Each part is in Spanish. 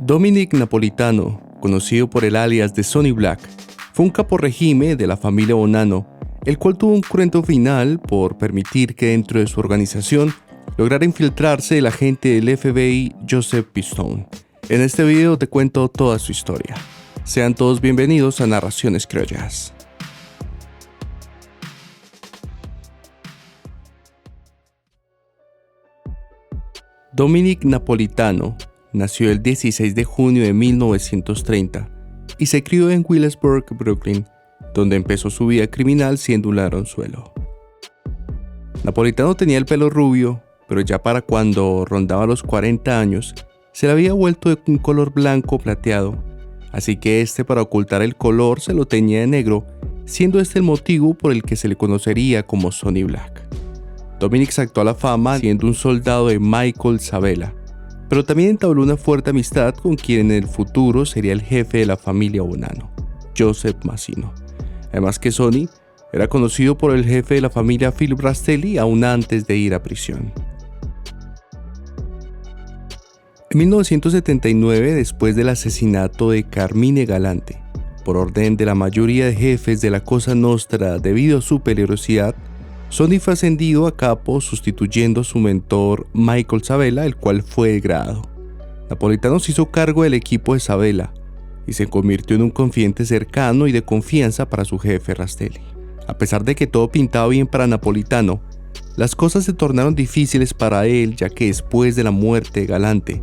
Dominic Napolitano, conocido por el alias de Sonny Black, fue un capo regime de la familia Bonanno, el cual tuvo un cruento final por permitir que dentro de su organización lograra infiltrarse el agente del FBI Joseph Pistone. En este video te cuento toda su historia. Sean todos bienvenidos a Narraciones Criollas. Dominic Napolitano nació el 16 de junio de 1930 y se crió en Williamsburg, Brooklyn, donde empezó su vida criminal siendo un ladronzuelo. Napolitano tenía el pelo rubio, pero ya para cuando rondaba los 40 años, se le había vuelto de un color blanco plateado, así que para ocultar el color se lo teñía de negro, siendo el motivo por el que se le conocería como Sonny Black. Dominic saltó a la fama siendo un soldado de Michael Sabella, pero también entabló una fuerte amistad con quien en el futuro sería el jefe de la familia Bonanno, Joseph Mazzino. Además que Sonny era conocido por el jefe de la familia Philip Rastelli aún antes de ir a prisión. En 1979, después del asesinato de Carmine Galante, por orden de la mayoría de jefes de la Cosa Nostra debido a su peligrosidad, Sonny fue ascendido a capo sustituyendo a su mentor Michael Sabella, el cual fue degradado. Napolitano se hizo cargo del equipo de Sabella y se convirtió en un confidente cercano y de confianza para su jefe Rastelli. A pesar de que todo pintaba bien para Napolitano, las cosas se tornaron difíciles para él, ya que después de la muerte de Galante,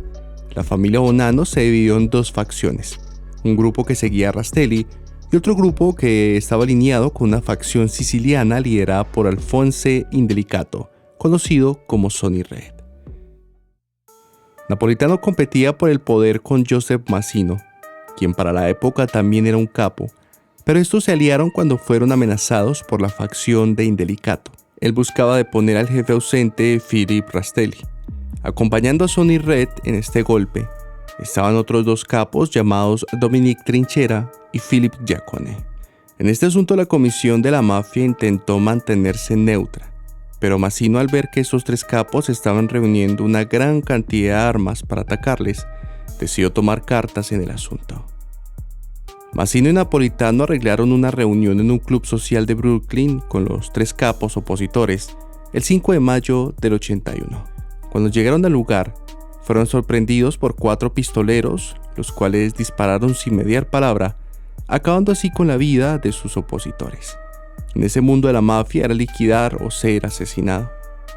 la familia Bonanno se dividió en dos facciones, un grupo que seguía a Rastelli y otro grupo que estaba alineado con una facción siciliana liderada por Alphonse Indelicato, conocido como Sonny Red. Napolitano competía por el poder con Joseph Mazzino, quien para la época también era un capo, pero estos se aliaron cuando fueron amenazados por la facción de Indelicato. Él buscaba deponer al jefe ausente Philip Rastelli. Acompañando a Sonny Red en este golpe, estaban otros dos capos llamados Dominic Trinchera y Philip Giacone. En este asunto la comisión de la mafia intentó mantenerse neutra, pero Mazzino, al ver que esos tres capos estaban reuniendo una gran cantidad de armas para atacarles, decidió tomar cartas en el asunto. Mazzino y Napolitano arreglaron una reunión en un club social de Brooklyn con los tres capos opositores el 5 de mayo del 81. Cuando llegaron al lugar, fueron sorprendidos por 4 pistoleros, los cuales dispararon sin mediar palabra, acabando así con la vida de sus opositores. En ese mundo de la mafia era liquidar o ser asesinado.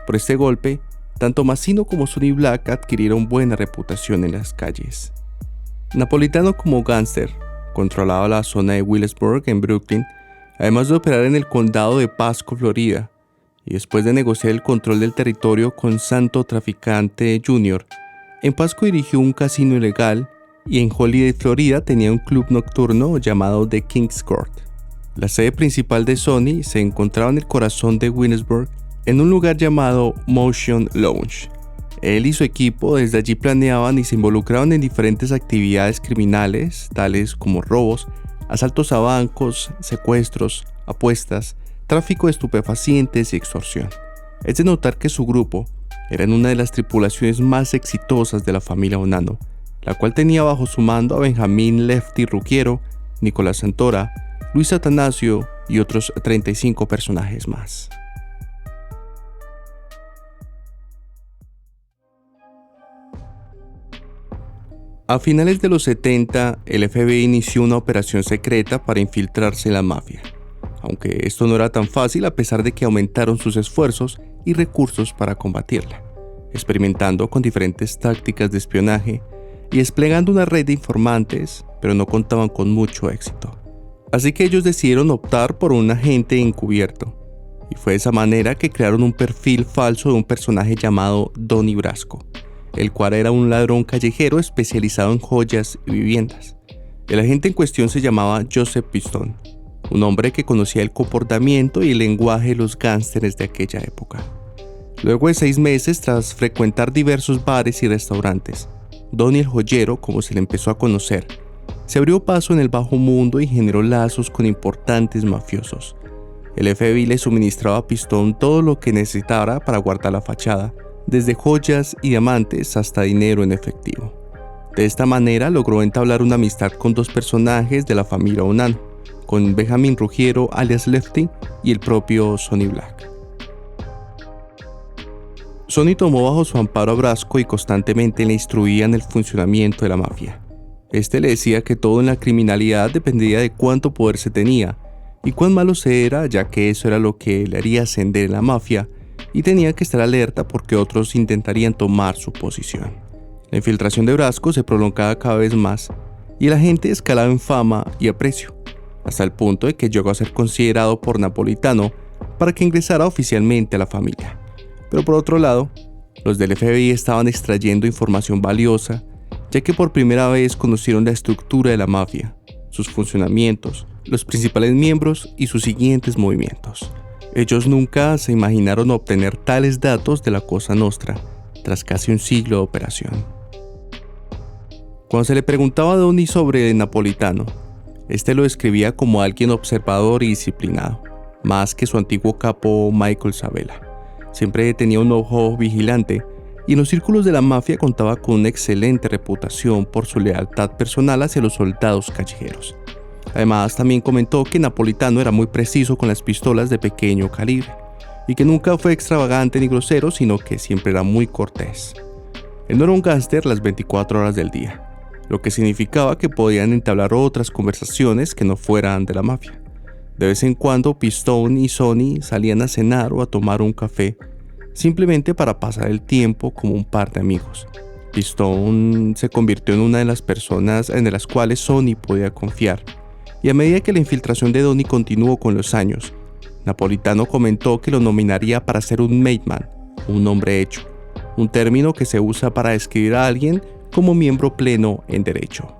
Por este golpe, tanto Mazzino como Sonny Black adquirieron buena reputación en las calles. Napolitano como gángster controlaba la zona de Williamsburg en Brooklyn, además de operar en el condado de Pasco, Florida, y después de negociar el control del territorio con Santo Traficante Jr., en Pasco dirigió un casino ilegal y en Holiday, Florida tenía un club nocturno llamado The King's Court. La sede principal de Sonny se encontraba en el corazón de Williamsburg, en un lugar llamado Motion Lounge. Él y su equipo desde allí planeaban y se involucraban en diferentes actividades criminales, tales como robos, asaltos a bancos, secuestros, apuestas, tráfico de estupefacientes y extorsión. Es de notar que su grupo era una de las tripulaciones más exitosas de la familia Bonanno, la cual tenía bajo su mando a Benjamín Lefty Ruggiero, Nicolás Santora, Luis Atanasio y otros 35 personajes más. A finales de los 70, el FBI inició una operación secreta para infiltrarse en la mafia, aunque esto no era tan fácil a pesar de que aumentaron sus esfuerzos y recursos para combatirla, experimentando con diferentes tácticas de espionaje y desplegando una red de informantes, pero no contaban con mucho éxito. Así que ellos decidieron optar por un agente encubierto, y fue de esa manera que crearon un perfil falso de un personaje llamado Donnie Brasco, el cual era un ladrón callejero especializado en joyas y viviendas. El agente en cuestión se llamaba Joseph Pistone, un hombre que conocía el comportamiento y el lenguaje de los gángsters de aquella época. Luego de 6 meses, tras frecuentar diversos bares y restaurantes, Donnie el joyero, como se le empezó a conocer, se abrió paso en el bajo mundo y generó lazos con importantes mafiosos. El FBI le suministraba a Pistone todo lo que necesitara para guardar la fachada, desde joyas y diamantes hasta dinero en efectivo. De esta manera logró entablar una amistad con dos personajes de la familia Bonanno, con Benjamin Ruggiero alias Lefty y el propio Sonny Black. Sonny tomó bajo su amparo a Brasco y constantemente le instruía en el funcionamiento de la mafia. Este le decía que todo en la criminalidad dependía de cuánto poder se tenía y cuán malo se era, ya que eso era lo que le haría ascender en la mafia y tenía que estar alerta porque otros intentarían tomar su posición. La infiltración de Brasco se prolongaba cada vez más y el agente escalaba en fama y aprecio, hasta el punto de que llegó a ser considerado por Napolitano para que ingresara oficialmente a la familia. Pero por otro lado, los del FBI estaban extrayendo información valiosa, ya que por primera vez conocieron la estructura de la mafia, sus funcionamientos, los principales miembros y sus siguientes movimientos. Ellos nunca se imaginaron obtener tales datos de la Cosa Nostra, tras casi un siglo de operación. Cuando se le preguntaba a Donnie sobre Napolitano, este lo describía como alguien observador y disciplinado, más que su antiguo capo Michael Sabella. Siempre tenía un ojo vigilante y en los círculos de la mafia contaba con una excelente reputación por su lealtad personal hacia los soldados callejeros. Además, también comentó que Napolitano era muy preciso con las pistolas de pequeño calibre y que nunca fue extravagante ni grosero, sino que siempre era muy cortés. Él no era un gángster las 24 horas del día, lo que significaba que podían entablar otras conversaciones que no fueran de la mafia. De vez en cuando Pistone y Sonny salían a cenar o a tomar un café, simplemente para pasar el tiempo como un par de amigos. Pistone se convirtió en una de las personas en las cuales Sonny podía confiar, y a medida que la infiltración de Donnie continuó con los años, Napolitano comentó que lo nominaría para ser un made man, un hombre hecho, un término que se usa para describir a alguien como miembro pleno en derecho.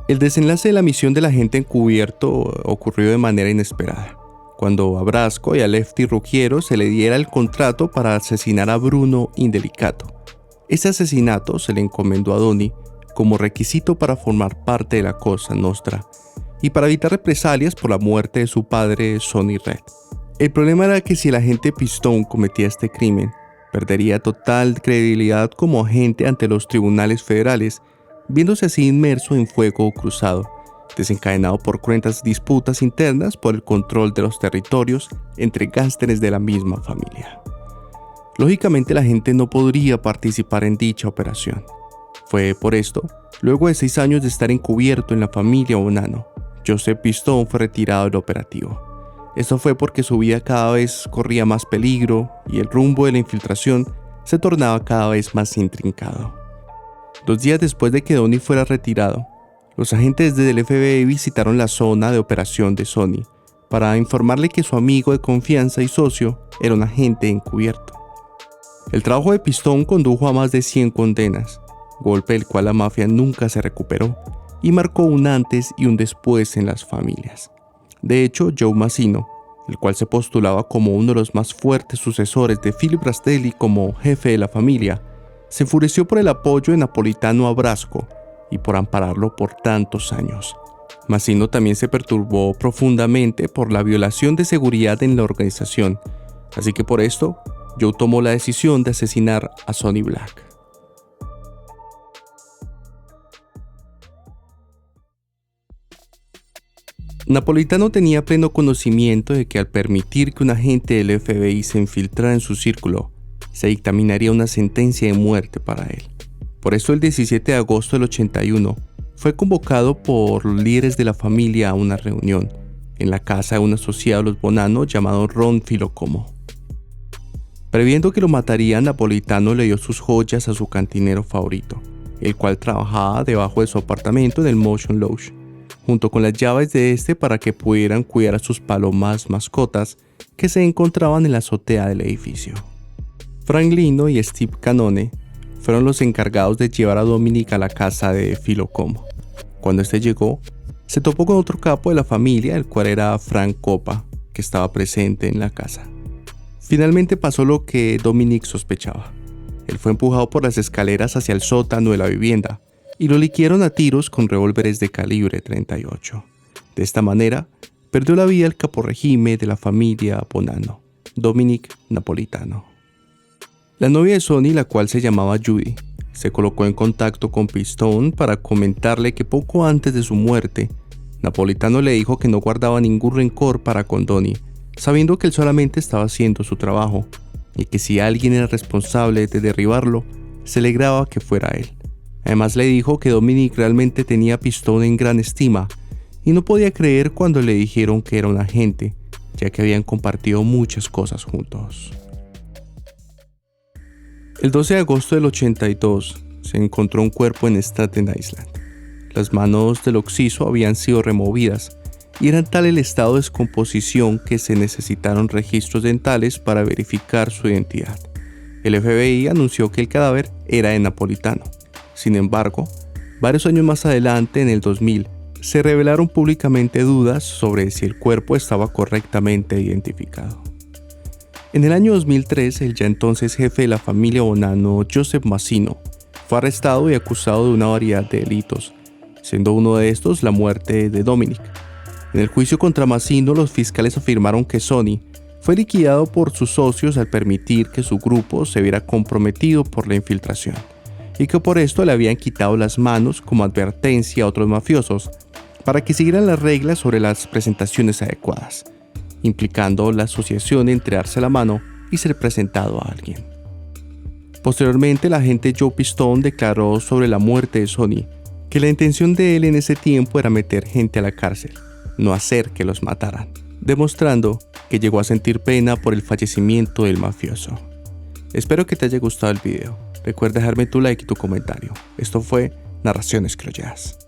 El desenlace de la misión del agente encubierto ocurrió de manera inesperada, cuando a Brasco y a Lefty Ruggiero se le diera el contrato para asesinar a Bruno Indelicato. Ese asesinato se le encomendó a Donnie como requisito para formar parte de la Cosa Nostra y para evitar represalias por la muerte de su padre Sonny Red. El problema era que si el agente Pistone cometía este crimen, perdería total credibilidad como agente ante los tribunales federales, viéndose así inmerso en fuego cruzado, desencadenado por cruentas disputas internas por el control de los territorios entre gángsteres de la misma familia. Lógicamente la gente no podría participar en dicha operación. Fue por esto, luego de 6 años de estar encubierto en la familia Bonanno, Joseph Pistone fue retirado del operativo. Esto fue porque su vida cada vez corría más peligro y el rumbo de la infiltración se tornaba cada vez más intrincado. 2 días después de que Donnie fuera retirado, los agentes del FBI visitaron la zona de operación de Sonny para informarle que su amigo de confianza y socio era un agente encubierto. El trabajo de Pistone condujo a más de 100 condenas, golpe del cual la mafia nunca se recuperó y marcó un antes y un después en las familias. De hecho, Joe Massino, el cual se postulaba como uno de los más fuertes sucesores de Philip Rastelli como jefe de la familia, se enfureció por el apoyo de Napolitano a Brasco y por ampararlo por tantos años. Massino también se perturbó profundamente por la violación de seguridad en la organización, así que por esto, Joe tomó la decisión de asesinar a Sonny Black. Napolitano tenía pleno conocimiento de que al permitir que un agente del FBI se infiltrara en su círculo, se dictaminaría una sentencia de muerte para él. Por eso el 17 de agosto del 81 fue convocado por los líderes de la familia a una reunión en la casa de un asociado de los Bonanno llamado Ron Filocomo. Previendo que lo matarían, Napolitano le dio sus joyas a su cantinero favorito, el cual trabajaba debajo de su apartamento en el Motion Lodge, junto con las llaves de este para que pudieran cuidar a sus palomas mascotas que se encontraban en la azotea del edificio. Frank Lino y Steve Canone fueron los encargados de llevar a Dominic a la casa de Filocomo. Cuando este llegó, se topó con otro capo de la familia, el cual era Frank Coppa, que estaba presente en la casa. Finalmente pasó lo que Dominic sospechaba. Él fue empujado por las escaleras hacia el sótano de la vivienda y lo liquidaron a tiros con revólveres de calibre 38. De esta manera, perdió la vida el caporregime de la familia Bonanno, Dominic Napolitano. La novia de Sonny, la cual se llamaba Judy, Se colocó en contacto con Pistone para comentarle que poco antes de su muerte, Napolitano le dijo que no guardaba ningún rencor para con Donnie, sabiendo que él solamente estaba haciendo su trabajo y que si alguien era responsable de derribarlo, se alegraba que fuera él. Además le dijo que Dominic realmente tenía a Pistone en gran estima y no podía creer cuando le dijeron que era un agente, ya que habían compartido muchas cosas juntos. El 12 de agosto del 82 se encontró un cuerpo en Staten Island. Las manos del occiso habían sido removidas y era tal el estado de descomposición que se necesitaron registros dentales para verificar su identidad. El FBI anunció que el cadáver era de Napolitano. Sin embargo, varios años más adelante, en el 2000, se revelaron públicamente dudas sobre si el cuerpo estaba correctamente identificado. En el año 2003, el ya entonces jefe de la familia Bonanno, Joseph Massino, fue arrestado y acusado de una variedad de delitos, siendo uno de estos la muerte de Dominic. En el juicio contra Massino, los fiscales afirmaron que Sonny fue liquidado por sus socios al permitir que su grupo se viera comprometido por la infiltración, y que por esto le habían quitado las manos como advertencia a otros mafiosos para que siguieran las reglas sobre las presentaciones adecuadas, implicando la asociación entre darse la mano y ser presentado a alguien. Posteriormente, el agente Joe Pistone declaró sobre la muerte de Sonny que la intención de él en ese tiempo era meter gente a la cárcel, no hacer que los mataran, demostrando que llegó a sentir pena por el fallecimiento del mafioso. Espero que te haya gustado el video. Recuerda dejarme tu like y tu comentario. Esto fue Narraciones Criolladas.